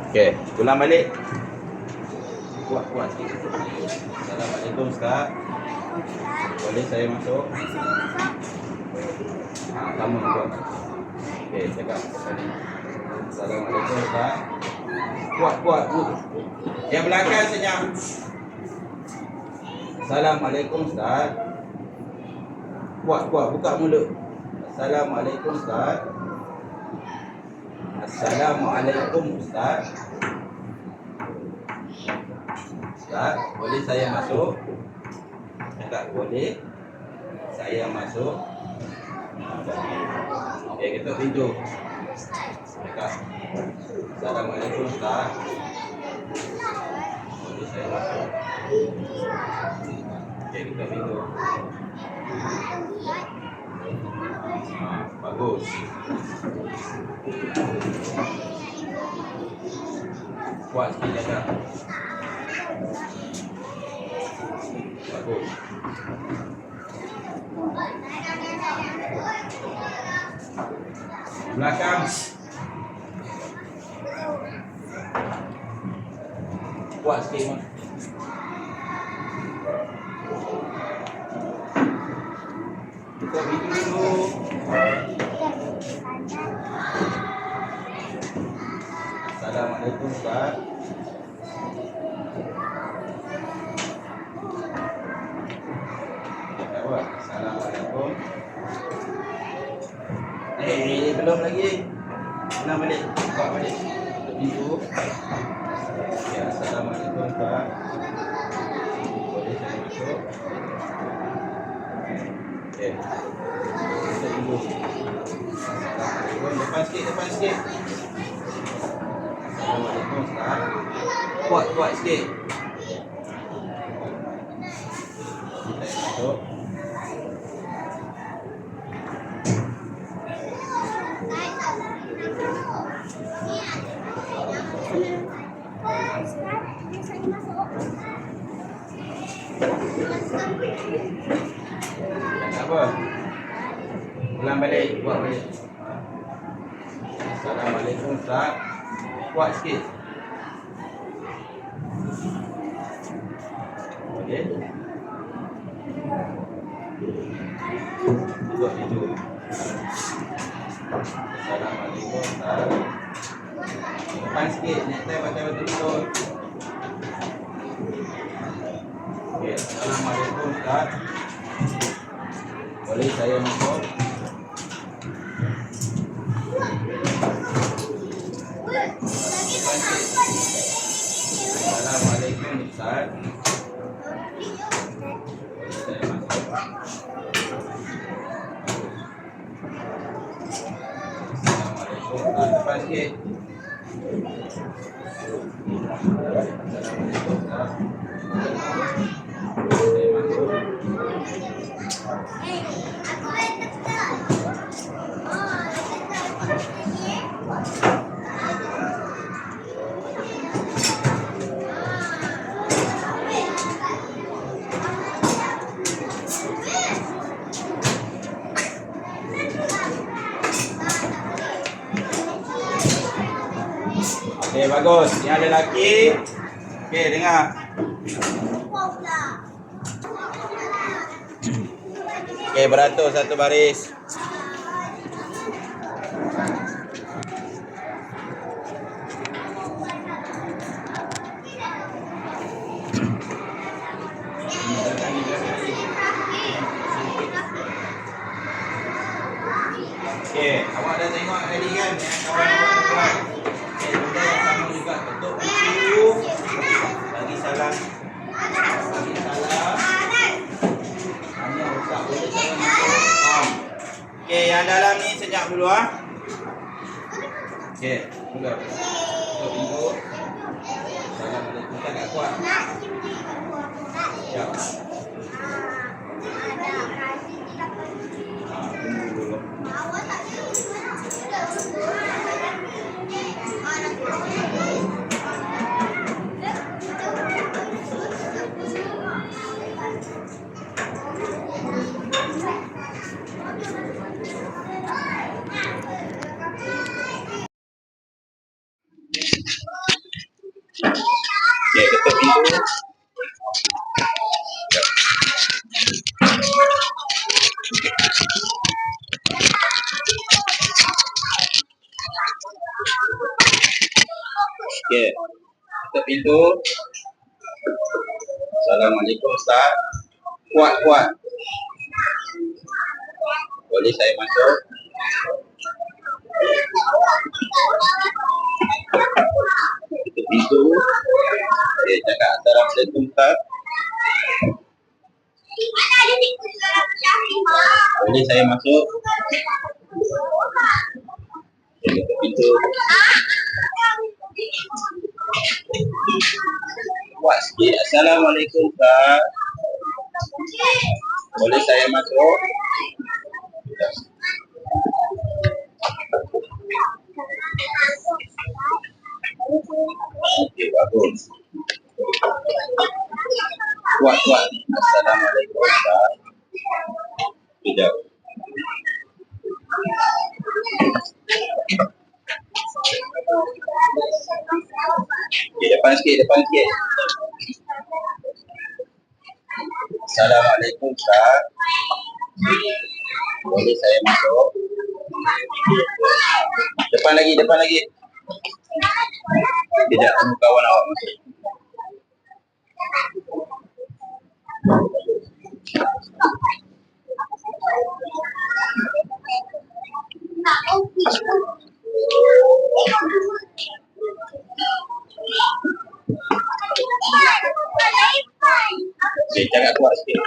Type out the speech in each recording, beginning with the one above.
Okey, ulang balik. Kuat-kuat sikit. Assalamualaikum Ustaz. Boleh saya masuk? Kamu kuat. Okey, cakap sekali. Assalamualaikum Ustaz. Kuat-kuat. Yang belakang senyap. Assalamualaikum Ustaz. Kuat-kuat, buka mulut. Assalamualaikum Ustaz. Assalamualaikum Ustaz. Ustaz, boleh saya masuk? Tak boleh. Saya masuk. Okey, kita pintu. Cakap. Assalamualaikum Ustaz. Boleh saya masuk? Okey, kita pintu. Bagus. Kuat sikit jaga. Bagus. Belakang. Kuat sikit mak. Kita bikin dulu. Assalamualaikum Ustaz. Assalamualaikum. Belum lagi. Ulang balik. Buka balik. Tutup pintu. Ya, Assalamualaikum Ustaz. Boleh saya masuk? Okey. Tutup pintu. Assalamualaikum. Depan sikit. Assalamualaikum Ustaz. Kuat sikit. Kita masuk. Tak apa. Ulang balik, buat balik. Assalamualaikum Ustaz. Kuat sikit. Okey. Tutup pintu. Assalamualaikum Ustaz. Depan sikit, netai betul-betul. Okey, Assalamualaikum Ustaz. Boleh saya masuk? Assalamualaikum Ustaz. Saya masuk. Assalamualaikum Ustaz. Depan sikit. Assalamualaikum Ustaz. Saya masuk. Okey, bagus. Yang ada lelaki. Okey, dengar. Okey, beratur satu baris. Okey, awak dah tengok tadi kan yang kawan-kawan buat. Okey, benda yang sama juga, tutup pintu. Bagi salam. Hanya usah boleh saya masuk. Okey, yang dalam ni senyap dulu ah. Okey, mula. Tutup pintu. Assalamualaikum. Tak kuat. Siap. Tunggu dulu. Okey, ketuk pintu. Okey, ketuk pintu. Assalamualaikum Ustaz. Kuat. Boleh saya masuk? Ketuk pintu. Okey, cakap Assalamualaikum Ustaz. Boleh saya masuk? Okey, ketuk pintu. Kuat sikit. Assalamualaikum Ustaz. Boleh saya masuk? Okey, bagus. Kuat. Assalamualaikum Ustaz. Sekejap. Okey, depan sikit. Assalamualaikum Ustaz. Boleh saya masuk? Depan lagi. Sekejap, tunggu kawan awak masuk. Okey, cakap kuat sikit.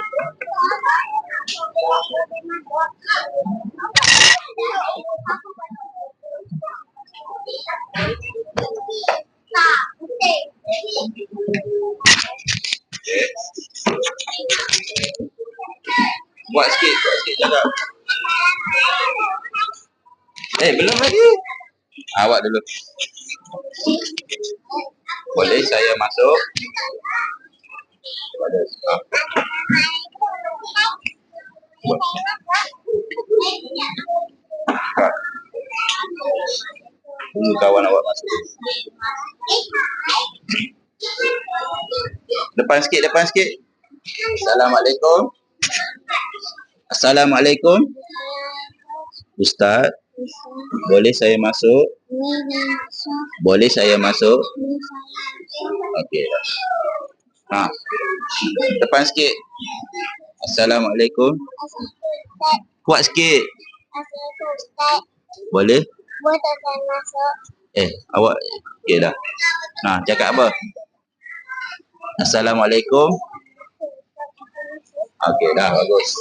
Okey. Kuat sikit cakap. Belum lagi. Awak dulu. Boleh saya masuk? Tunggu kawan awak masuk. Depan sikit. Assalamualaikum. Ustaz, boleh saya masuk? Okey. Depan sikit. Assalamualaikum. Kuat sikit. Boleh saya masuk? Awak okey dah. Cakap apa? Assalamualaikum. Okey dah, bagus.